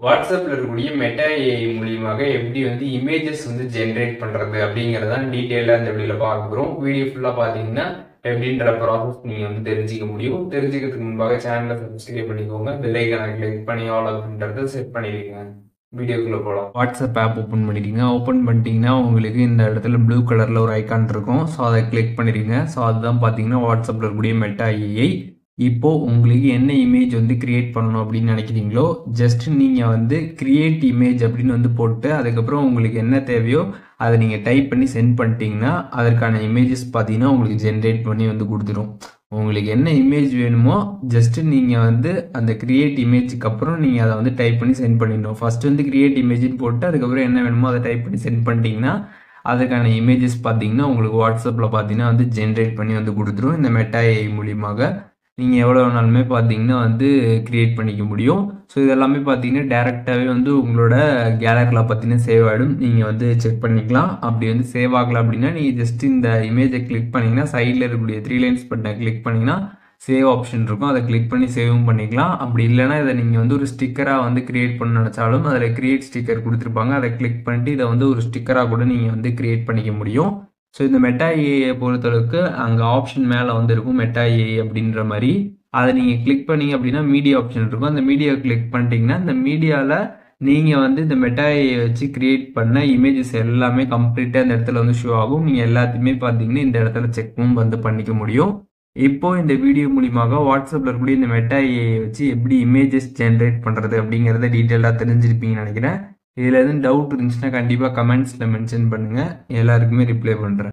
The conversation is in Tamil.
வாட்ஸ்அப்ல இருக்கக்கூடிய மெட்டா ஏஐ மூலியமாக எப்படி வந்து இமேஜஸ் வந்து ஜென்ரேட் பண்றது அப்படிங்கறத டீடைலா இந்த வீடியோல பார்க்க போறோம். வீடியோ ஃபுல்லா பாத்தீங்கன்னா எப்படின்ற ப்ராசஸ் நீங்க வந்து தெரிஞ்சுக்க முடியும். தெரிஞ்சுக்கிறதுக்கு முன்பாக சேனலை சப்ஸ்கிரைப் பண்ணிக்கோங்க. பெல் ஐகானை கிளிக் பண்ணி ஆல் அப்படின்றத செட் பண்ணிடுங்க. வீடியோக்குள்ள போகலாம். வாட்ஸ்அப் ஆப் ஓப்பன் பண்ணிக்கிங்க. ஓப்பன் பண்ணிட்டீங்கன்னா உங்களுக்கு இந்த இடத்துல ப்ளூ கலர்ல ஒரு ஐகான் இருக்கும். ஸோ அதை கிளிக் பண்ணிடுங்க. ஸோ அதுதான் பார்த்தீங்கன்னா வாட்ஸ்அப்ல இருக்கக்கூடிய மெட்டா ஏஐ. இப்போ உங்களுக்கு என்ன இமேஜ் வந்து கிரியேட் பண்ணணும் அப்படின்னு நினைக்கிறீங்களோ ஜஸ்ட் நீங்கள் வந்து கிரியேட் இமேஜ் அப்படின்னு வந்து போட்டு அதுக்கப்புறம் உங்களுக்கு என்ன தேவையோ அதை நீங்கள் டைப் பண்ணி சென்ட் பண்ணிட்டீங்கன்னா அதற்கான இமேஜஸ் பார்த்தீங்கன்னா உங்களுக்கு ஜென்ரேட் பண்ணி வந்து கொடுத்துரும். உங்களுக்கு என்ன இமேஜ் வேணுமோ ஜஸ்ட் நீங்கள் வந்து அந்த கிரியேட் இமேஜுக்கு அப்புறம் நீங்கள் அதை வந்து டைப் பண்ணி சென்ட் பண்ணிடணும். ஃபர்ஸ்ட் வந்து கிரியேட் இமேஜ்னு போட்டு அதுக்கப்புறம் என்ன வேணுமோ அதை டைப் பண்ணி சென்ட் பண்ணிட்டீங்கன்னா அதுக்கான இமேஜஸ் பார்த்தீங்கன்னா உங்களுக்கு வாட்ஸ்அப்பில் பார்த்தீங்கன்னா வந்து ஜென்ரேட் பண்ணி வந்து கொடுத்துரும். இந்த மெட்டா ஏஐ மூலியமாக நீங்கள் எவ்வளோ வேணாலுமே பார்த்தீங்கன்னா வந்து கிரியேட் பண்ணிக்க முடியும். ஸோ இதெல்லாமே பார்த்தீங்கன்னா டேரெக்டாகவே வந்து உங்களோட கேலரியில் பார்த்தீங்கன்னா சேவ் ஆகிடும். நீங்கள் வந்து செக் பண்ணிக்கலாம். அப்படி வந்து சேவ் ஆகலை அப்படின்னா நீங்கள் ஜஸ்ட் இந்த இமேஜை கிளிக் பண்ணிங்கன்னா சைடில் இருக்கக்கூடிய 3 லைன்ஸ் பட்டனை கிளிக் பண்ணிங்கன்னா சேவ் ஆப்ஷன் இருக்கும். அதை கிளிக் பண்ணி சேவும் பண்ணிக்கலாம். அப்படி இல்லைனா இதை நீங்கள் வந்து ஒரு ஸ்டிக்கராக வந்து கிரியேட் பண்ண நினச்சாலும் அதில் கிரியேட் ஸ்டிக்கர் கொடுத்துருப்பாங்க. அதை கிளிக் பண்ணிட்டு இதை வந்து ஒரு ஸ்டிக்கராக கூட நீங்கள் வந்து கிரியேட் பண்ணிக்க முடியும். ஸோ இந்த மெட்டா ஏஐ பொறுத்தளவுக்கு அங்கே ஆப்ஷன் மேலே வந்து இருக்கும் மெட்டா ஏஐ அப்படின்ற மாதிரி. அதை நீங்கள் கிளிக் பண்ணீங்க அப்படின்னா மீடியா ஆப்ஷன் இருக்கும். அந்த மீடியாவை கிளிக் பண்ணிட்டீங்கன்னா இந்த மீடியாவில் நீங்கள் வந்து இந்த மெட்டா ஏஐ வச்சு கிரியேட் பண்ண இமேஜஸ் எல்லாமே கம்ப்ளீட்டாக இந்த இடத்துல வந்து ஷோ ஆகும். நீங்கள் எல்லாத்தையுமே பார்த்தீங்கன்னா இந்த இடத்துல செக்கும் வந்து பண்ணிக்க முடியும். இப்போ இந்த வீடியோ மூலியமாக வாட்ஸ்அப்பில் இருக்கக்கூடிய இந்த மெட்டா ஏஐ வச்சு எப்படி இமேஜஸ் ஜென்ரேட் பண்ணுறது அப்படிங்கிறத டீட்டெயிலாக தெரிஞ்சிருப்பீங்கன்னு நினைக்கிறேன். இதில் எதுவும் டவுட் இருந்துச்சுன்னா கண்டிப்பாக கமெண்ட்ஸில் மென்ஷன் பண்ணுங்கள். எல்லாருக்குமே ரிப்ளை பண்ணுறேன்.